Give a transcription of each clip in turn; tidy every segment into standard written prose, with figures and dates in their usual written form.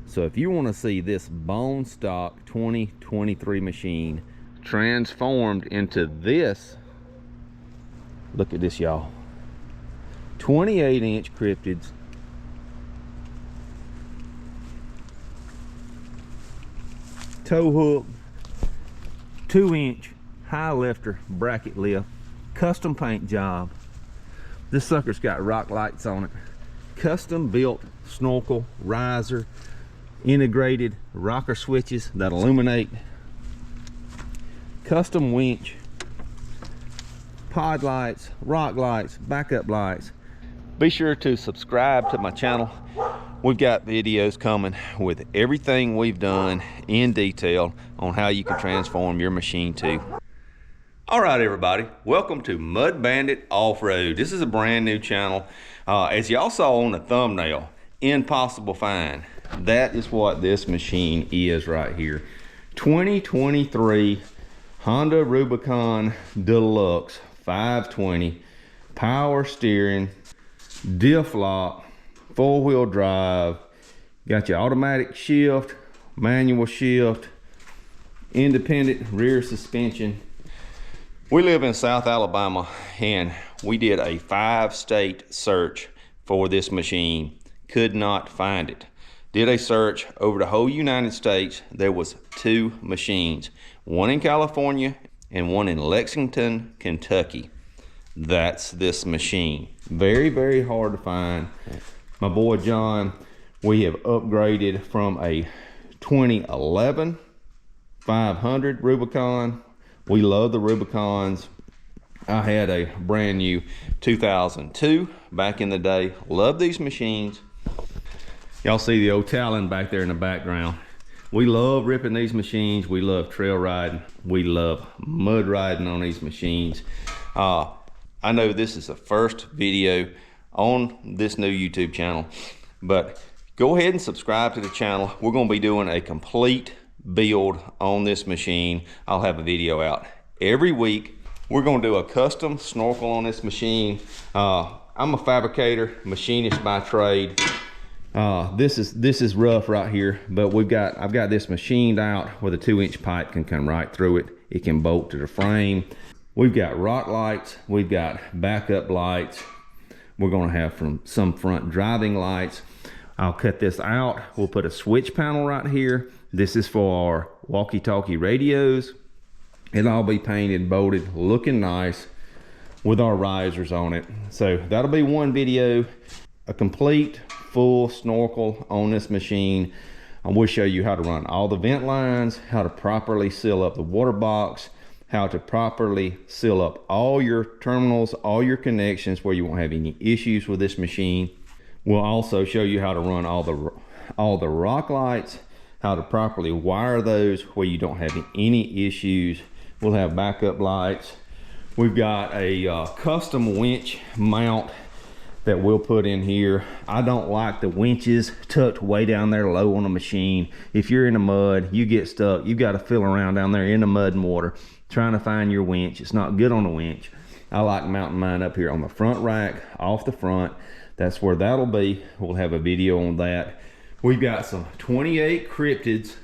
So if you want to see this bone stock 2023 machine transformed into this, look at this, y'all. 28-inch cryptids. Tow hook, 2-inch high lifter bracket lift, custom paint job. This sucker's got rock lights on it. Custom built snorkel, riser, integrated rocker switches that illuminate, custom winch, pod lights, rock lights, backup lights. Be sure to subscribe to my channel. We've got videos coming with everything we've done in detail on how you can transform your machine too. All right, everybody, welcome to Mud Bandit Off-Road. This is a brand new channel. As y'all saw on the thumbnail, impossible find. That is what this machine is right here. 2023 Honda Rubicon Deluxe 520, power steering, diff lock, 4-wheel drive, got your automatic shift, manual shift, independent rear suspension. We live in South Alabama and we did a 5-state search for this machine. Could not find it. Did a search over the whole United States. There was 2 machines, one in California and one in Lexington, Kentucky. That's this machine. Very, very hard to find. My boy John, we have upgraded from a 2011 500 Rubicon. We love the Rubicons. I had a brand new 2002 back in the day. Love these machines. Y'all see the old Talon back there in the background. We love ripping these machines. We love trail riding. We love mud riding on these machines. I know this is the first video on this new YouTube channel, but go ahead and subscribe to the channel. We're going to be doing a complete build on this machine. I'll have a video out every week. We're going to do a custom snorkel on this machine. I'm a fabricator, machinist by trade. This is rough right here, but I've got this machined out where the 2-inch pipe can come right through it. It can bolt to the frame. We've got rock lights. We've got backup lights. We're going to have some front driving lights. I'll cut this out. We'll put a switch panel right here. This is for our walkie-talkie radios. It'll all be painted, bolted, looking nice with our risers on it. So that'll be one video, a complete full snorkel on this machine. I will show you how to run all the vent lines, how to properly seal up the water box, how to properly seal up all your terminals, all your connections where you won't have any issues with this machine. We'll also show you how to run all the rock lights, how to properly wire those where you don't have any issues. We'll have backup lights. We've got a custom winch mount that we'll put in here. I don't like the winches tucked way down there low on the machine. If you're in the mud, you get stuck. You've got to fill around down there in the mud and water trying to find your winch. It's not good on the winch. I like mounting mine up here on the front rack, off the front. That's where that'll be. We'll have a video on that. We've got some 28 cryptids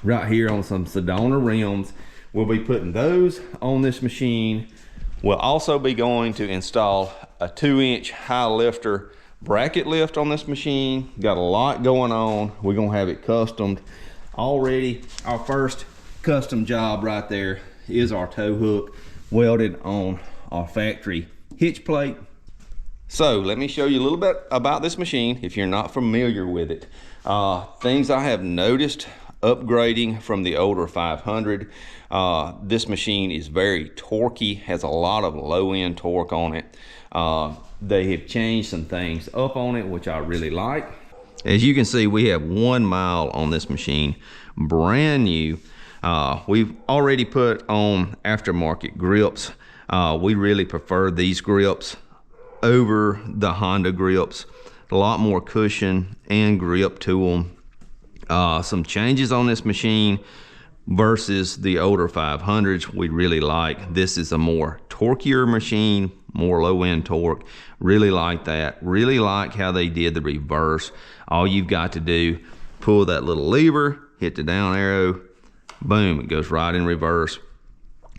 right here on some Sedona rims. We'll be putting those on this machine. We'll also be going to install a 2-inch high lifter bracket lift on this machine. Got a lot going on. We're gonna have it customed already. Our first custom job right there is our tow hook welded on our factory hitch plate. So let me show you a little bit about this machine if you're not familiar with it. Things I have noticed upgrading from the older 500. This machine is very torquey, has a lot of low end torque on it. They have changed some things up on it, which I really like. As you can see, we have 1 mile on this machine, brand new. We've already put on aftermarket grips. We really prefer these grips over the Honda grips. A lot more cushion and grip to them. Some changes on this machine versus the older 500s we really like. This is a more torqueier machine, more low end torque. Really like that. Really like how they did the reverse. All you've got to do pull that little lever, hit the down arrow, boom, it goes right in reverse.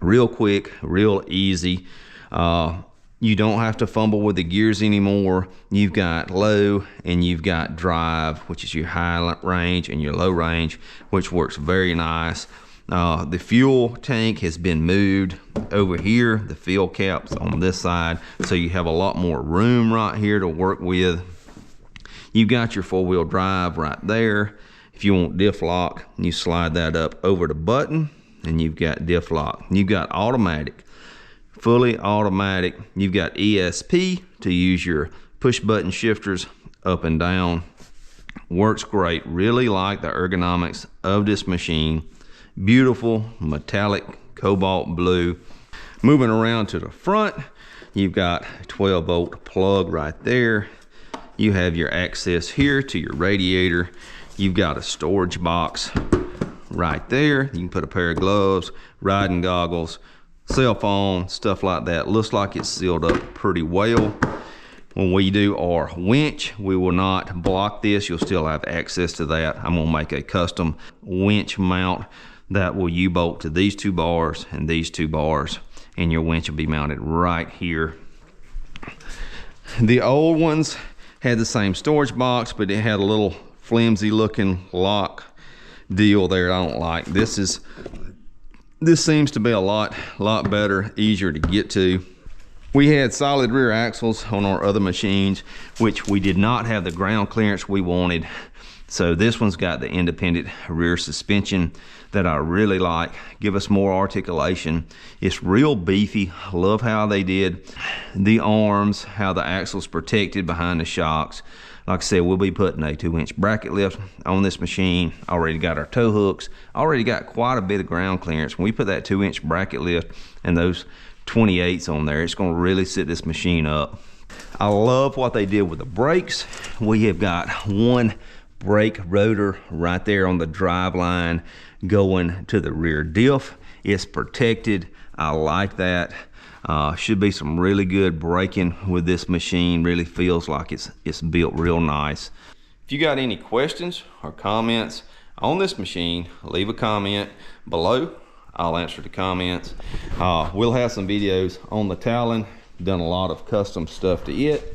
Real quick, real easy. You don't have to fumble with the gears anymore. You've got low and you've got drive, which is your high range, and your low range, which works very nice. The fuel tank has been moved over here. The fuel cap's on this side, so you have a lot more room right here to work with. You've got your 4-wheel drive right there. If you want diff lock, you slide that up over the button and you've got diff lock. You've got automatic, fully automatic. You've got ESP to use your push button shifters up and down. Works great. Really like the ergonomics of this machine. Beautiful metallic cobalt blue. Moving around to the front, you've got a 12-volt plug right there. You have your access here to your radiator. You've got a storage box right there. You can put a pair of gloves, riding goggles, cell phone, stuff like that. Looks like it's sealed up pretty well. When we do our winch, we will not block this. You'll still have access to that. I'm gonna make a custom winch mount that will U-bolt to these 2 bars and these 2 bars, and your winch will be mounted right here. The old ones had the same storage box, but it had a little flimsy looking lock deal there I don't like. This seems to be a lot better, easier to get to. We had solid rear axles on our other machines, which we did not have the ground clearance we wanted. So this one's got the independent rear suspension that I really like. Give us more articulation. It's real beefy. Love how they did the arms, how the axle's protected behind the shocks. Like I said, we'll be putting a 2-inch bracket lift on this machine. Already got our tow hooks. Already got quite a bit of ground clearance. When we put that 2-inch bracket lift and those 28s on there, it's gonna really sit this machine up. I love what they did with the brakes. We have got 1 brake rotor right there on the drive line going to the rear diff. It's protected. I like that. Should be some really good braking with this machine. Really feels like it's built real nice. If you got any questions or comments on this machine, leave a comment below. I'll answer the comments. We'll have some videos on the Talon. Done a lot of custom stuff to it.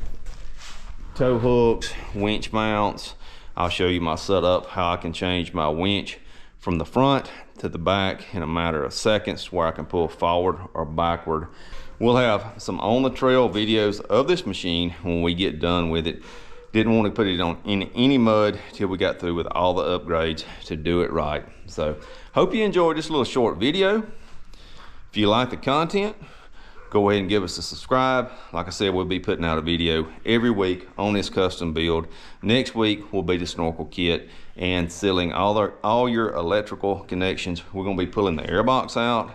Tow hooks, winch mounts. I'll show you my setup, how I can change my winch from the front to the back in a matter of seconds, where I can pull forward or backward. We'll have some on the trail videos of this machine when we get done with it. Didn't want to put it on in any mud till we got through with all the upgrades to do it right. So hope you enjoyed this little short video. If you like the content, go ahead and give us a subscribe. Like I said, we'll be putting out a video every week on this custom build. Next week will be the Snorkel kit and sealing all your electrical connections. We're going to be pulling the airbox out.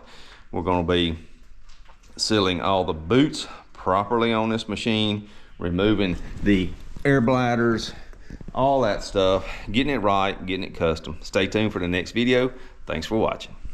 We're going to be sealing all the boots properly on this machine, removing the air bladders, all that stuff, getting it right, getting it custom. Stay tuned for the next video. Thanks for watching.